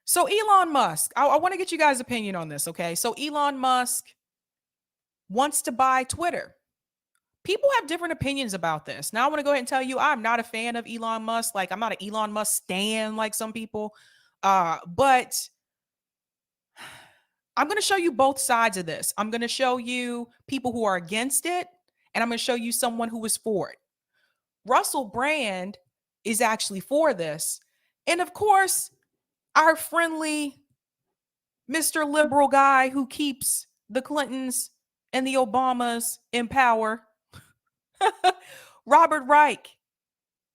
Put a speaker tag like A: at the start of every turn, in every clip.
A: So Elon Musk, I want to get you guys' opinion on this, okay? So Elon Musk wants to buy Twitter. People have different opinions about this. Now I want to go ahead and tell you I'm not a fan of Elon Musk. Like I'm not an Elon Musk stan like some people. But I'm going to show you both sides of this. I'm going to show you people who are against it, and I'm going to show you someone who is for it. Russell Brand is actually for this. And of course, our friendly Mr. Liberal guy who keeps the Clintons and the Obamas in power, Robert Reich,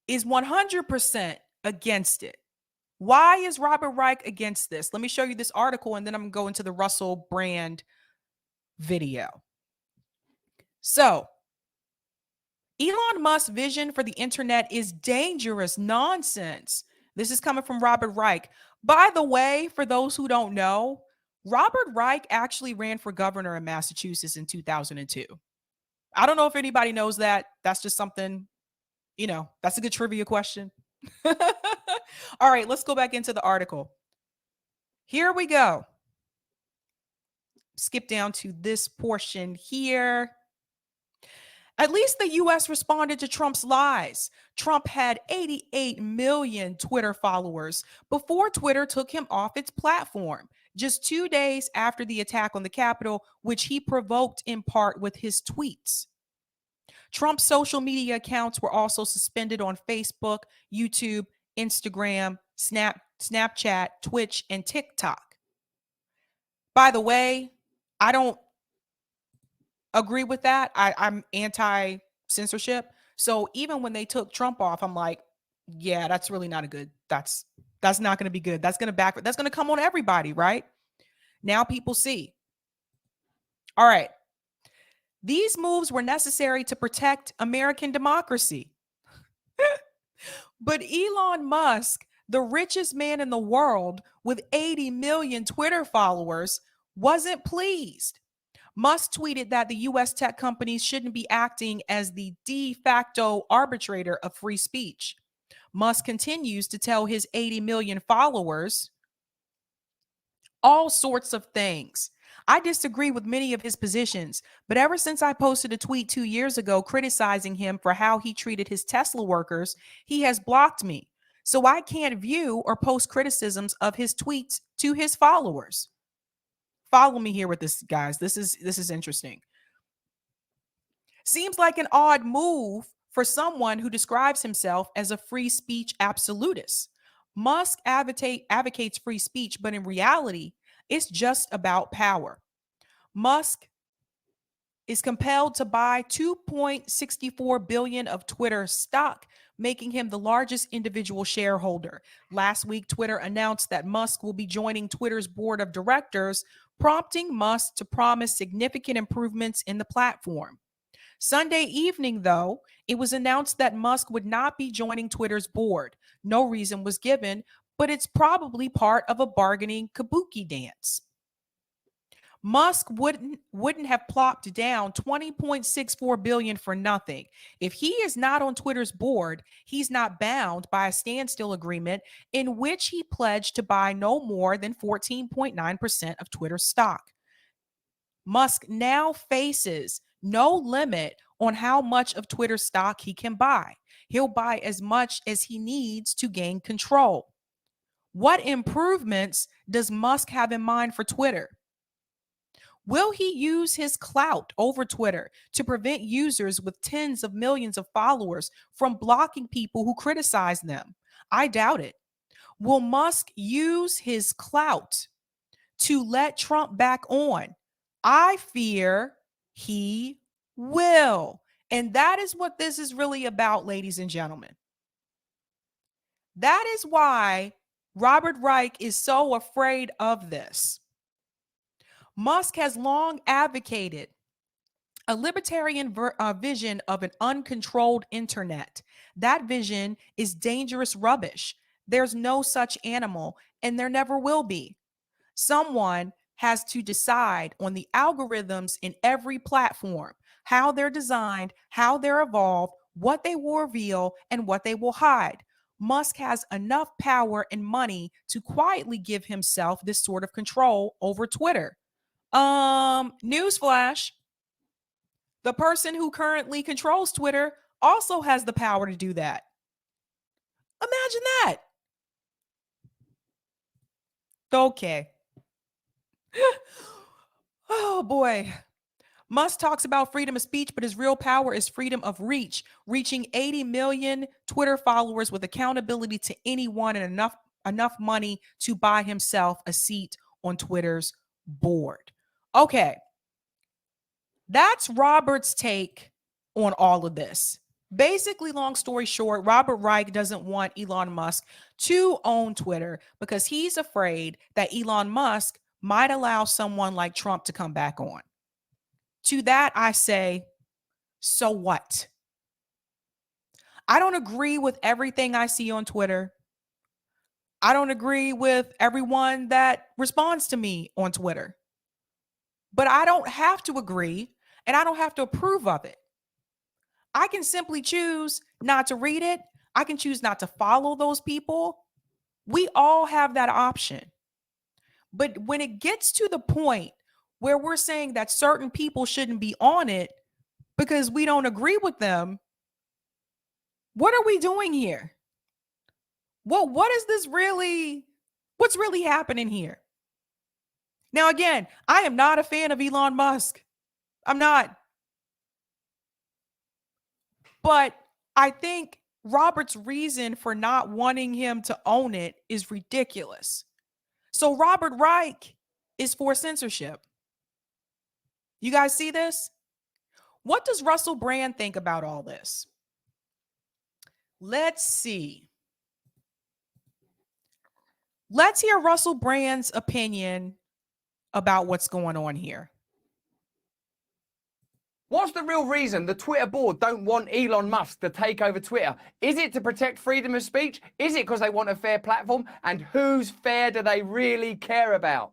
A: is 100% against it. Why is Robert Reich against this? Let me show you this article and then I'm going to go into the Russell Brand video. So, Elon Musk's vision for the internet is dangerous nonsense. This is coming from Robert Reich. By the way, for those who don't know, Robert Reich actually ran for governor in Massachusetts in 2002. I don't know if anybody knows that. That's just something, that's a good trivia question. All right, let's go back into the article. Here we go. Skip down to this portion here. At least the US responded to Trump's lies. Trump had 88 million Twitter followers before Twitter took him off its platform, just 2 days after the attack on the Capitol, which he provoked in part with his tweets. Trump's social media accounts were also suspended on Facebook, YouTube, Instagram, Snapchat, Twitch, and TikTok. By the way, I don't agree with that. I'm anti-censorship. So even when they took Trump off, I'm like, yeah, that's really not a good, that's not going to be good. That's going to back, that's going to come on everybody, right? Now people see. All right. These moves were necessary to protect American democracy. But Elon Musk, the richest man in the world with 80 million Twitter followers, wasn't pleased. Musk tweeted that the US tech companies shouldn't be acting as the de facto arbitrator of free speech. Musk continues to tell his 80 million followers all sorts of things. I disagree with many of his positions, but ever since I posted a tweet 2 years ago criticizing him for how he treated his Tesla workers, he has blocked me. So I can't view or post criticisms of his tweets to his followers. Follow me here with this, guys. This is interesting. Seems like an odd move for someone who describes himself as a free speech absolutist. Musk advocates free speech, but in reality, it's just about power. Musk is compelled to buy 2.64 billion of Twitter stock, making him the largest individual shareholder. Last week, Twitter announced that Musk will be joining Twitter's board of directors, prompting Musk to promise significant improvements in the platform. Sunday evening, though, it was announced that Musk would not be joining Twitter's board. No reason was given, but it's probably part of a bargaining kabuki dance. Musk wouldn't have plopped down 20.64 billion for nothing. If he is not on Twitter's board, he's not bound by a standstill agreement in which he pledged to buy no more than 14.9% of Twitter stock. Musk now faces no limit on how much of Twitter stock he can buy. He'll buy as much as he needs to gain control. What improvements does Musk have in mind for Twitter? Will he use his clout over Twitter to prevent users with tens of millions of followers from blocking people who criticize them? I doubt it. Will Musk use his clout to let Trump back on? I fear he will. And that is what this is really about, ladies and gentlemen. That is why Robert Reich is so afraid of this. Musk has long advocated a libertarian vision of an uncontrolled internet. That vision is dangerous rubbish. There's no such animal, and there never will be. Someone has to decide on the algorithms in every platform, how they're designed, how they're evolved, what they will reveal, and what they will hide. Musk has enough power and money to quietly give himself this sort of control over Twitter. Newsflash, the person who currently controls Twitter also has the power to do that. Imagine that. Okay. Oh boy. Musk talks about freedom of speech, but his real power is freedom of reach, reaching 80 million Twitter followers with accountability to anyone and enough money to buy himself a seat on Twitter's board. Okay. That's Robert's take on all of this. Basically, long story short, Robert Reich doesn't want Elon Musk to own Twitter because he's afraid that Elon Musk might allow someone like Trump to come back on. To that, I say, so what? I don't agree with everything I see on Twitter. I don't agree with everyone that responds to me on Twitter. But I don't have to agree and I don't have to approve of it. I can simply choose not to read it. I can choose not to follow those people. We all have that option. But when it gets to the point where we're saying that certain people shouldn't be on it because we don't agree with them, what are we doing here? What is this really? What's really happening here? Now, again, I am not a fan of Elon Musk. I'm not. But I think Robert's reason for not wanting him to own it is ridiculous. So Robert Reich is for censorship. You guys see this? What does Russell Brand think about all this? Let's see. Let's hear Russell Brand's opinion about what's going on here.
B: What's the real reason the Twitter board don't want Elon Musk to take over Twitter? Is it to protect freedom of speech? Is it because they want a fair platform? And whose fair do they really care about?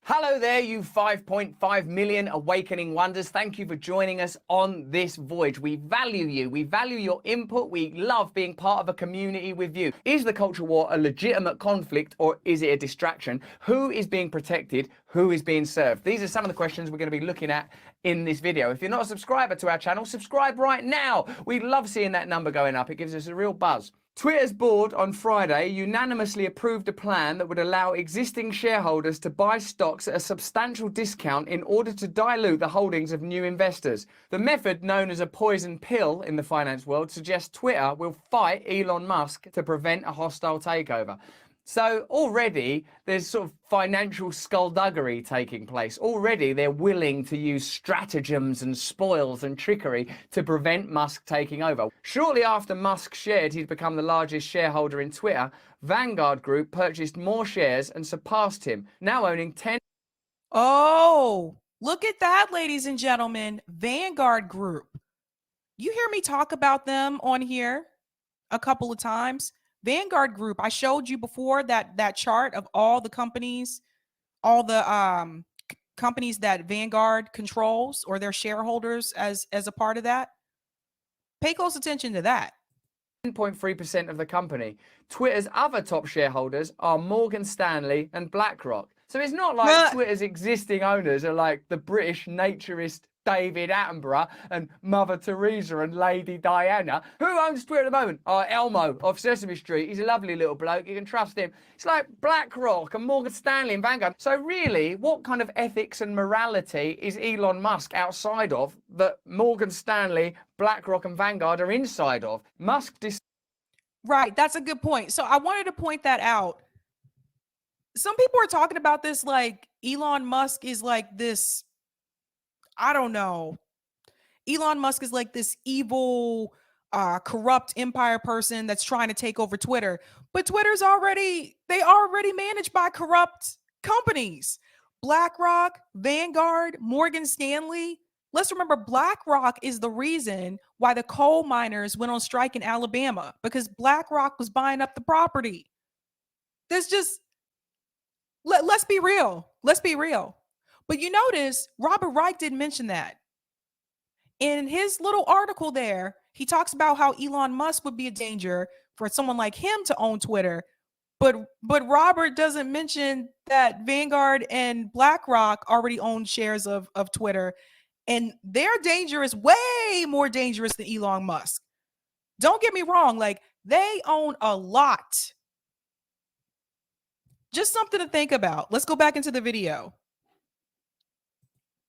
B: Hello there, you 5.5 million awakening wonders. Thank you for joining us on this voyage. We value you. We value your input. We love being part of a community with you. Is the culture war a legitimate conflict or is it a distraction? Who is being protected? Who is being served? These are some of the questions we're going to be looking at in this video. If you're not a subscriber to our channel, subscribe right now. We love seeing that number going up. It gives us a real buzz. Twitter's board on Friday unanimously approved a plan that would allow existing shareholders to buy stocks at a substantial discount in order to dilute the holdings of new investors. The method, known as a poison pill in the finance world, suggests Twitter will fight Elon Musk to prevent a hostile takeover. So already there's sort of financial skullduggery taking place. Already they're willing to use stratagems and spoils and trickery to prevent Musk taking over. Shortly after Musk shared he'd become the largest shareholder in Twitter, Vanguard Group purchased more shares and surpassed him, now owning 10.
A: Oh, look at that, ladies and gentlemen. Vanguard Group. You hear me talk about them on here a couple of times. Vanguard Group, I showed you before that chart of all the companies, all the companies that Vanguard controls or their shareholders as a part of that. Pay close attention to that.
B: 10.3% of the company. Twitter's other top shareholders are Morgan Stanley and BlackRock. So it's not like Twitter's existing owners are like the British naturist David Attenborough and Mother Teresa and Lady Diana. Who owns Twitter at the moment? Elmo of Sesame Street. He's a lovely little bloke. You can trust him. It's like BlackRock and Morgan Stanley and Vanguard. So really, what kind of ethics and morality is Elon Musk outside of that Morgan Stanley, BlackRock and Vanguard are inside of?
A: Right. That's a good point. So I wanted to point that out. Some people are talking about this like Elon Musk is like this, I don't know. Elon Musk is like this evil, corrupt empire person that's trying to take over Twitter. But they already managed by corrupt companies. BlackRock, Vanguard, Morgan Stanley. Let's remember BlackRock is the reason why the coal miners went on strike in Alabama because BlackRock was buying up the property. There's just, let's be real. Let's be real. But you notice Robert Reich didn't mention that. In his little article there, he talks about how Elon Musk would be a danger for someone like him to own Twitter. But Robert doesn't mention that Vanguard and BlackRock already own shares of Twitter, and their danger is way more dangerous than Elon Musk. Don't get me wrong, like they own a lot. Just something to think about. Let's go back into the video.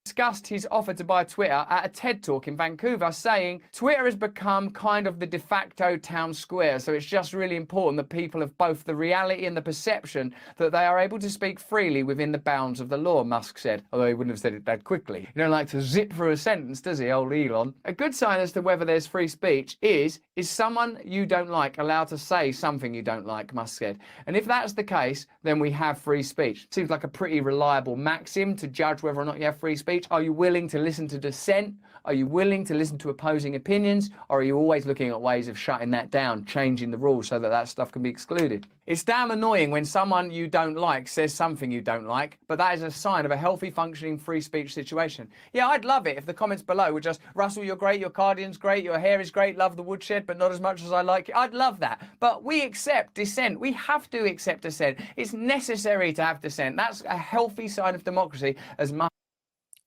B: Discussed his offer to buy Twitter at a TED Talk in Vancouver, saying Twitter has become kind of the de facto town square, so it's just really important that people have both the reality and the perception that they are able to speak freely within the bounds of the law, Musk said, although he wouldn't have said it that quickly. He don't like to zip through a sentence, does he, old Elon? A good sign as to whether there's free speech is someone you don't like allowed to say something you don't like, Musk said. And if that's the case, then we have free speech. Seems like a pretty reliable maxim to judge whether or not you have free speech. Are you willing to listen to dissent? Are you willing to listen to opposing opinions? Or are you always looking at ways of shutting that down, changing the rules so that that stuff can be excluded? It's damn annoying when someone you don't like says something you don't like, but that is a sign of a healthy, functioning free speech situation. Yeah, I'd love it if the comments below were just, Russell, you're great, your cardigan's great, your hair is great, love the woodshed, but not as much as I like it. I'd love that. But we accept dissent. We have to accept dissent. It's necessary to have dissent. That's a healthy sign of democracy as much.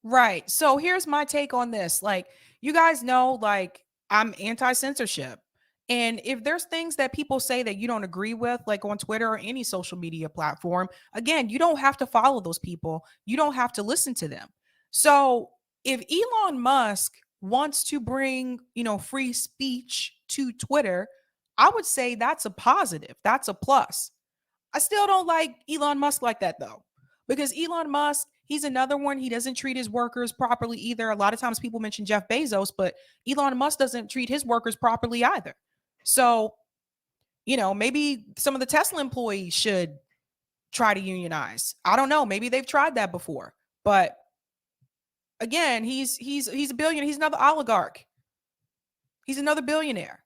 A: Right. So here's my take on this. Like, you guys know, like, I'm anti-censorship. And if there's things that people say that you don't agree with, like on Twitter or any social media platform, again, you don't have to follow those people. You don't have to listen to them. So if Elon Musk wants to bring, free speech to Twitter, I would say that's a positive. That's a plus. I still don't like Elon Musk like that though, because Elon Musk, he's another one. He doesn't treat his workers properly either. A lot of times people mention Jeff Bezos, but Elon Musk doesn't treat his workers properly either. So, maybe some of the Tesla employees should try to unionize. I don't know. Maybe they've tried that before. But again, he's a billionaire. He's another oligarch. He's another billionaire.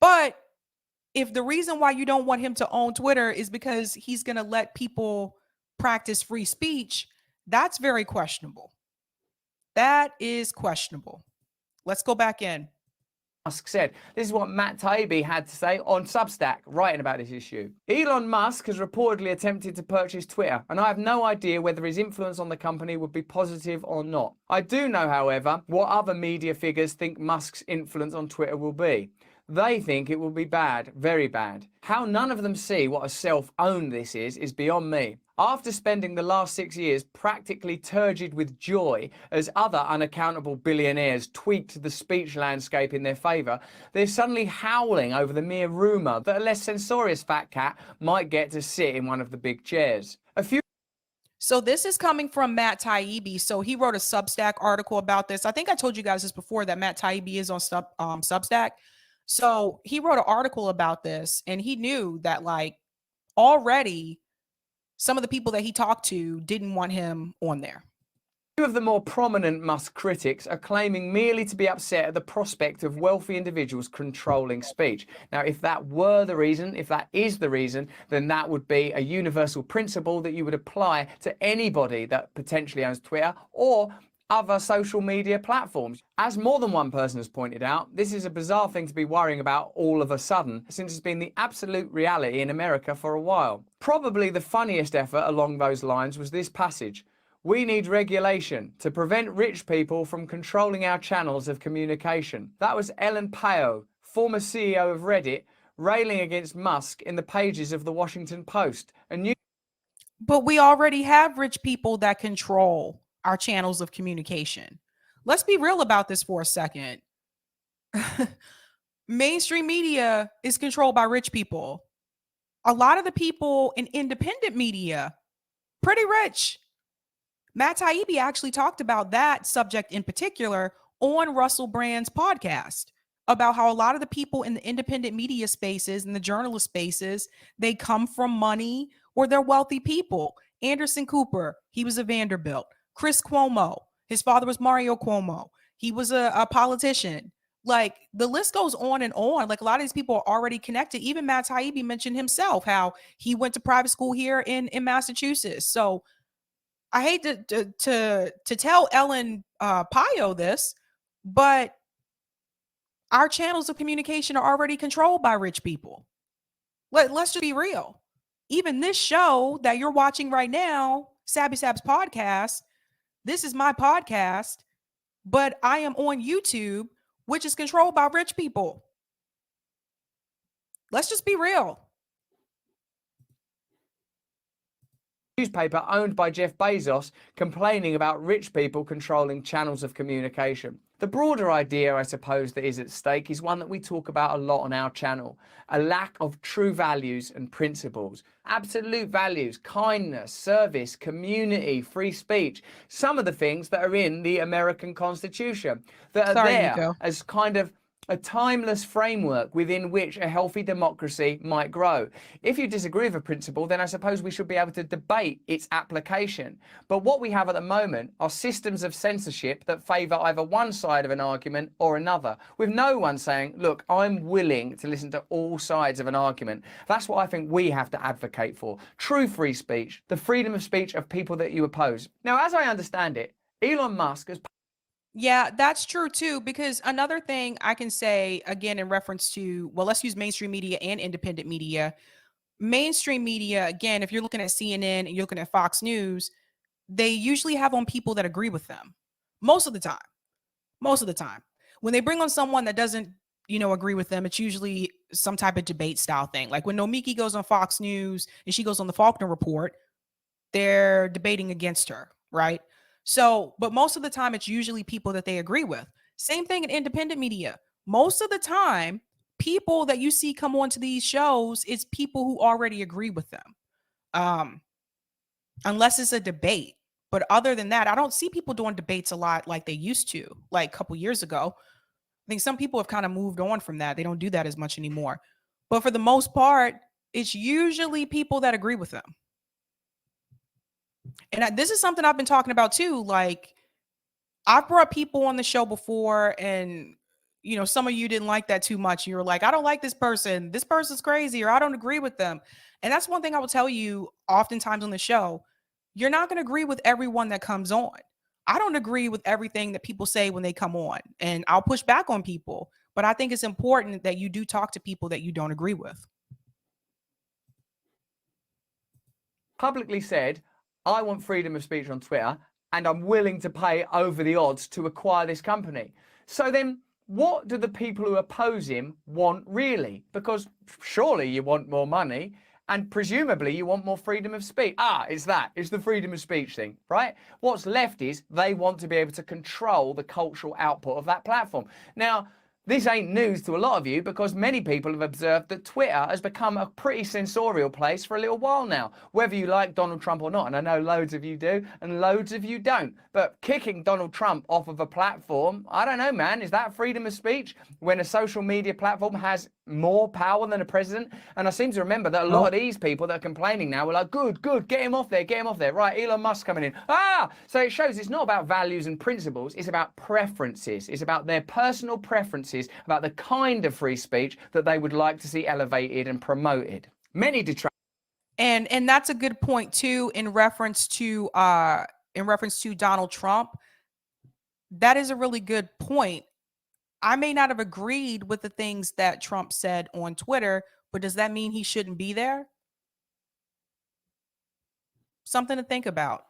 A: But if the reason why you don't want him to own Twitter is because he's going to let people practice free speech, that's very questionable. That is questionable. Let's go back in.
B: Musk said. This is what Matt Taibbi had to say on Substack, writing about this issue. Elon Musk has reportedly attempted to purchase Twitter, and I have no idea whether his influence on the company would be positive or not. I do know, however, what other media figures think Musk's influence on Twitter will be. They think it will be bad, very bad. How none of them see what a self-own this is beyond me. After spending the last 6 years practically turgid with joy as other unaccountable billionaires tweaked the speech landscape in their favour, they're suddenly howling over the mere rumour that a less censorious fat cat might get to sit in one of the big chairs.
A: So this is coming from Matt Taibbi. So he wrote a Substack article about this. I think I told you guys this before, that Matt Taibbi is on Substack. So he wrote an article about this, and he knew that like already some of the people that he talked to didn't want him on there.
B: Two of the more prominent Musk critics are claiming merely to be upset at the prospect of wealthy individuals controlling speech. Now, if that were the reason, if that is the reason, then that would be a universal principle that you would apply to anybody that potentially owns Twitter or other social media platforms. As more than one person has pointed out, this is a bizarre thing to be worrying about all of a sudden, since it's been the absolute reality in America for a while. Probably the funniest effort along those lines was this passage. We need regulation to prevent rich people from controlling our channels of communication. That was Ellen Pao, former CEO of Reddit, railing against Musk in the pages of the Washington Post.
A: But we already have rich people that control our channels of communication. Let's be real about this for a second. Mainstream media is controlled by rich people. A lot of the people in independent media, pretty rich. Matt Taibbi actually talked about that subject in particular on Russell Brand's podcast, about how a lot of the people in the independent media spaces and the journalist spaces, they come from money or they're wealthy people. Anderson Cooper, he was a Vanderbilt. Chris Cuomo, his father was Mario Cuomo. He was a politician. Like the list goes on and on. Like a lot of these people are already connected. Even Matt Taibbi mentioned himself how he went to private school here in Massachusetts. So I hate to tell Ellen Pio this, But our channels of communication are already controlled by rich people. Let's just be real. Even this show that you're watching right now, Sabby Sabs podcast, this is my podcast, but I am on YouTube, which is controlled by rich people. Let's just be real.
B: Newspaper owned by Jeff Bezos complaining about rich people controlling channels of communication. The broader idea, I suppose, that is at stake is one that we talk about a lot on our channel: a lack of true values and principles. Absolute values: kindness, service, community, free speech. Some of the things that are in the American Constitution that are there as kind of a timeless framework within which a healthy democracy might grow. If you disagree with a principle, then I suppose we should be able to debate its application. But what we have at the moment are systems of censorship that favour either one side of an argument or another, with no one saying, look, I'm willing to listen to all sides of an argument. That's what I think we have to advocate for. True free speech, the freedom of speech of people that you oppose. Now, as I understand it, Elon Musk has...
A: Yeah, that's true too. Because another thing I can say, again, in reference to, well, let's use mainstream media and independent media. Mainstream media, again, if you're looking at CNN and you're looking at Fox News, they usually have on people that agree with them most of the time. Most of the time. When they bring on someone that doesn't, agree with them, it's usually some type of debate style thing. Like when Nomiki goes on Fox News and she goes on the Faulkner Report, they're debating against her, right? So, but most of the time, it's usually people that they agree with. Same thing in independent media. Most of the time, people that you see come onto these shows, it's people who already agree with them, um, unless it's a debate. But other than that, I don't see people doing debates a lot like they used to, like a couple years ago. I think some people have kind of moved on from that. They don't do that as much anymore. But for the most part, it's usually people that agree with them. And this is something I've been talking about too. Like, I've brought people on the show before, and some of you didn't like that too much. You were like, I don't like this person. This person's crazy, or I don't agree with them. And that's one thing I will tell you oftentimes on the show. You're not going to agree with everyone that comes on. I don't agree with everything that people say when they come on, and I'll push back on people. But I think it's important that you do talk to people that you don't agree with.
B: Publicly said, I want freedom of speech on Twitter, and I'm willing to pay over the odds to acquire this company. So then what do the people who oppose him want really? Because surely you want more money, and presumably you want more freedom of speech. It's the freedom of speech thing, right? What's left is they want to be able to control the cultural output of that platform. Now, this ain't news to a lot of you, because many people have observed that Twitter has become a pretty censorial place for a little while now, whether you like Donald Trump or not. And I know loads of you do and loads of you don't. But kicking Donald Trump off of a platform, I don't know, man, is that freedom of speech when a social media platform has more power than a president? And I seem to remember that a lot of these people that are complaining now were like, good, get him off there, get him off there. Right, Elon Musk coming in. So it shows it's not about values and principles, it's about preferences. It's about their personal preferences, about the kind of free speech that they would like to see elevated and promoted. Many detract.
A: And that's a good point too, in reference to Donald Trump. That is a really good point. I may not have agreed with the things that Trump said on Twitter, but does that mean he shouldn't be there? Something to think about.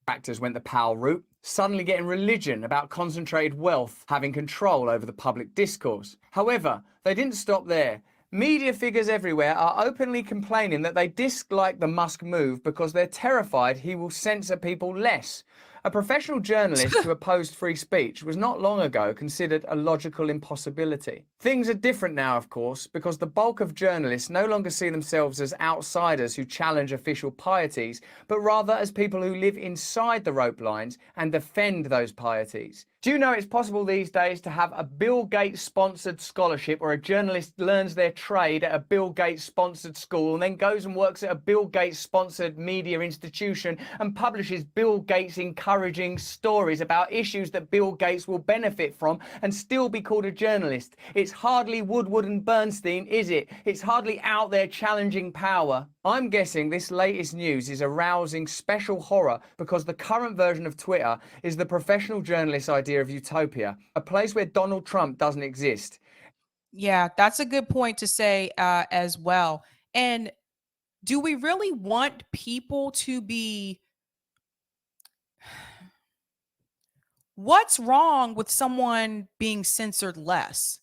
B: Actors went the Powell route, suddenly getting religion about concentrated wealth having control over the public discourse. However, they didn't stop there. Media figures everywhere are openly complaining that they dislike the Musk move because they're terrified he will censor people less. A professional journalist who opposed free speech was not long ago considered a logical impossibility. Things are different now, of course, because the bulk of journalists no longer see themselves as outsiders who challenge official pieties, but rather as people who live inside the rope lines and defend those pieties. Do you know it's possible these days to have a Bill Gates sponsored scholarship, or a journalist learns their trade at a Bill Gates sponsored school and then goes and works at a Bill Gates sponsored media institution and publishes Bill Gates encouraging stories about issues that Bill Gates will benefit from and still be called a journalist? It's hardly Woodward and Bernstein, is it? It's hardly out there challenging power. I'm guessing this latest news is arousing special horror because the current version of Twitter is the professional journalist's idea of utopia, a place where Donald Trump doesn't exist.
A: Yeah, that's a good point to say as well. And do we really want people to be? What's wrong with someone being censored less?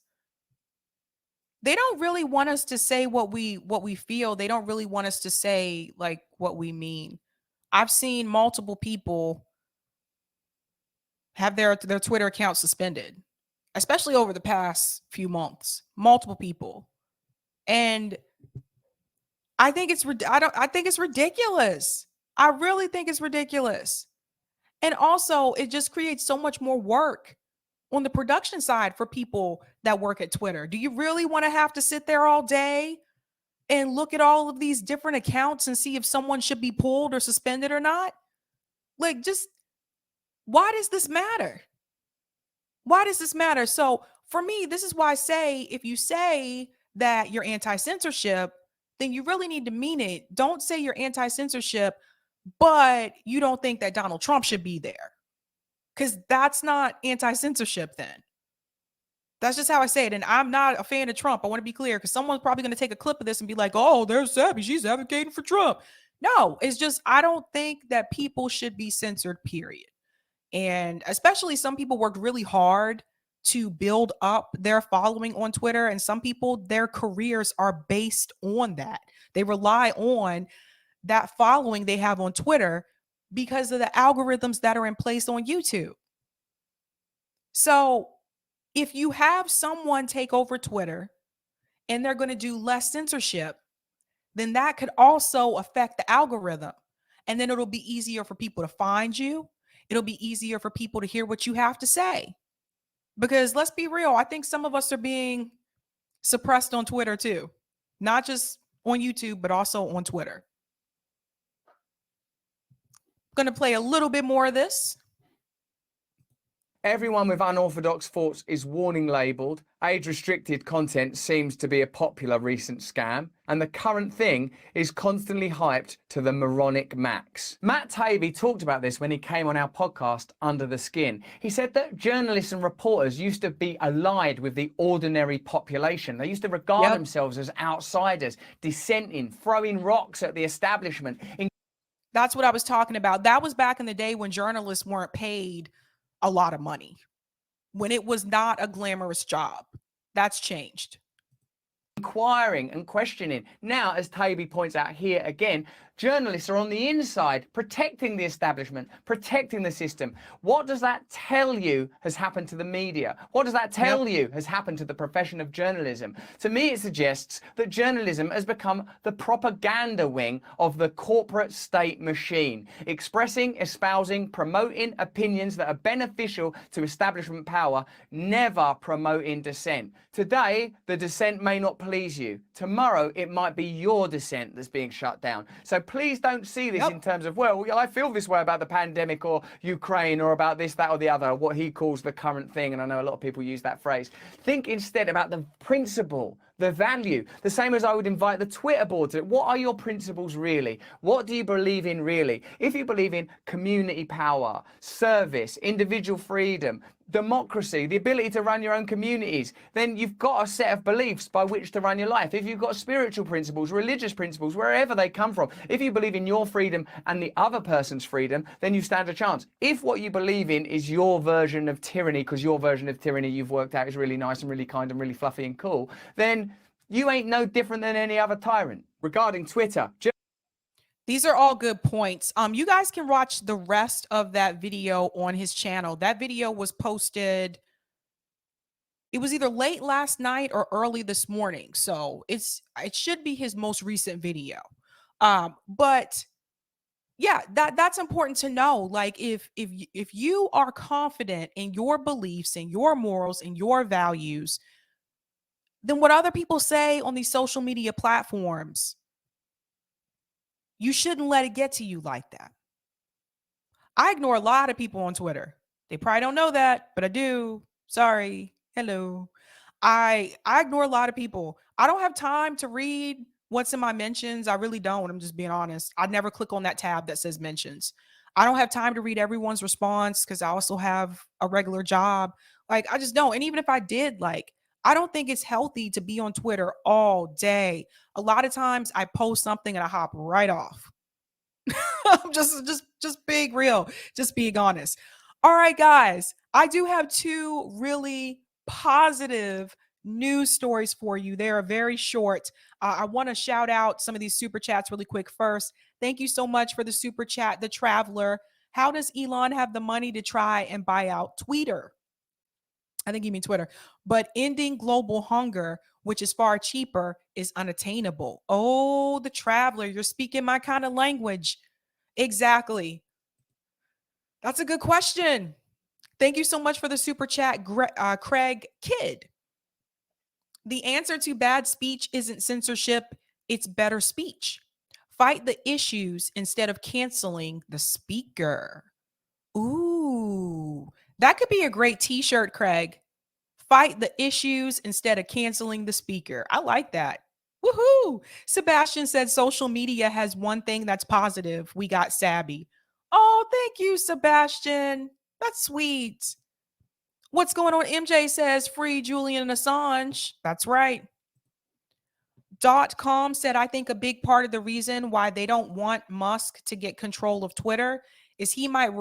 A: They don't really want us to say what we feel. They don't really want us to say like what we mean. I've seen multiple people have their Twitter account suspended, especially over the past few months. Multiple people. And I think it's ridiculous. I really think it's ridiculous. And also, it just creates so much more work on the production side for people that work at Twitter. Do you really want to have to sit there all day and look at all of these different accounts and see if someone should be pulled or suspended or not? Like, just why does this matter? Why does this matter? So, for me, this is why I say if you say that you're anti censorship, then you really need to mean it. Don't say you're anti censorship, but you don't think that Donald Trump should be there, because that's not anti censorship then. That's just how I say it. And I'm not a fan of Trump. I want to be clear, because someone's probably going to take a clip of this and be like, oh, there's Sabby. She's advocating for Trump. No, it's just, I don't think that people should be censored, period. And especially some people worked really hard to build up their following on Twitter. And some people, their careers are based on that. They rely on that following they have on Twitter because of the algorithms that are in place on YouTube. So if you have someone take over Twitter and they're going to do less censorship, then that could also affect the algorithm. And then it'll be easier for people to find you. It'll be easier for people to hear what you have to say. Because let's be real, I think some of us are being suppressed on Twitter too, not just on YouTube, but also on Twitter. Going to play a little bit more of this.
B: Everyone with unorthodox thoughts is warning labelled. Age-restricted content seems to be a popular recent scam. And the current thing is constantly hyped to the moronic max. Matt Taibbi talked about this when he came on our podcast, Under the Skin. He said that journalists and reporters used to be allied with the ordinary population. They used to regard themselves as outsiders, dissenting, throwing rocks at the establishment.
A: That's what I was talking about. That was back in the day when journalists weren't paid a lot of money, when it was not a glamorous job. That's changed.
B: Inquiring and questioning. Now, as Taibbi points out here again, journalists are on the inside, protecting the establishment, protecting the system. What does that tell you has happened to the media? What does that tell you has happened to the profession of journalism? To me, it suggests that journalism has become the propaganda wing of the corporate state machine, expressing, espousing, promoting opinions that are beneficial to establishment power, never promoting dissent. Today, the dissent may not please you. Tomorrow, it might be your dissent that's being shut down. So please don't see this in terms of, well, I feel this way about the pandemic or Ukraine or about this, that or the other, what he calls the current thing. And I know a lot of people use that phrase. Think instead about the principle, the value, the same as I would invite the Twitter board to. What are your principles really? What do you believe in really? If you believe in community power, service, individual freedom, democracy, the ability to run your own communities, then you've got a set of beliefs by which to run your life. If you've got spiritual principles, religious principles, wherever they come from, if you believe in your freedom and the other person's freedom, then you stand a chance. If what you believe in is your version of tyranny, because your version of tyranny you've worked out is really nice and really kind and really fluffy and cool, then you ain't no different than any other tyrant. Regarding Twitter,
A: these are all good points. You guys can watch the rest of that video on his channel. That video was posted, it was either late last night or early this morning. So it should be his most recent video. But Yeah, that's important to know. Like if you are confident in your beliefs and your morals and your values, then what other people say on these social media platforms, you shouldn't let it get to you like that. I ignore a lot of people on Twitter. They probably don't know that, but I do. Sorry. Hello. I ignore a lot of people. I don't have time to read what's in my mentions. I really don't. I'm just being honest. I never click on that tab that says mentions. I don't have time to read everyone's response because I also have a regular job. Like I just don't. And even if I did, like I don't think it's healthy to be on Twitter all day. A lot of times I post something and I hop right off. I'm just being real, just being honest. All right, guys, I do have two really positive news stories for you. They are very short. I want to shout out some of these super chats really quick first. Thank you so much for the super chat, the traveler. How does Elon have the money to try and buy out Twitter? I think you mean Twitter. But ending global hunger, which is far cheaper, is unattainable. Oh, the traveler, you're speaking my kind of language. Exactly. That's a good question. Thank you so much for the super chat, Craig Kidd. The answer to bad speech isn't censorship, it's better speech. Fight the issues instead of canceling the speaker. Ooh, that could be a great t shirt, Craig. Fight the issues instead of canceling the speaker. I like that. Woohoo! Sebastian said social media has one thing that's positive. We got Sabby. Oh, thank you, Sebastian. That's sweet. What's going on? MJ says free Julian Assange. That's right. .com said, I think a big part of the reason why they don't want Musk to get control of Twitter is he might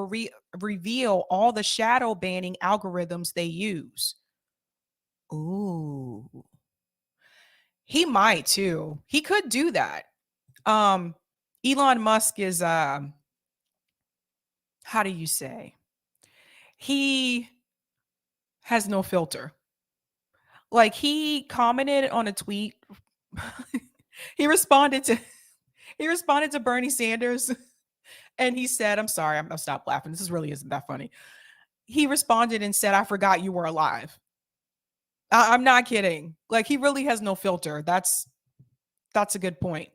A: reveal all the shadow banning algorithms they use. Ooh. He might too. He could do that. Um Elon Musk is how do you say? He has no filter. Like he commented on a tweet. he responded to he responded to Bernie Sanders and he said, I'm sorry, I'm gonna stop laughing. This really isn't that funny. He responded and said, I forgot you were alive. I'm not kidding. Like he really has no filter. That's a good point.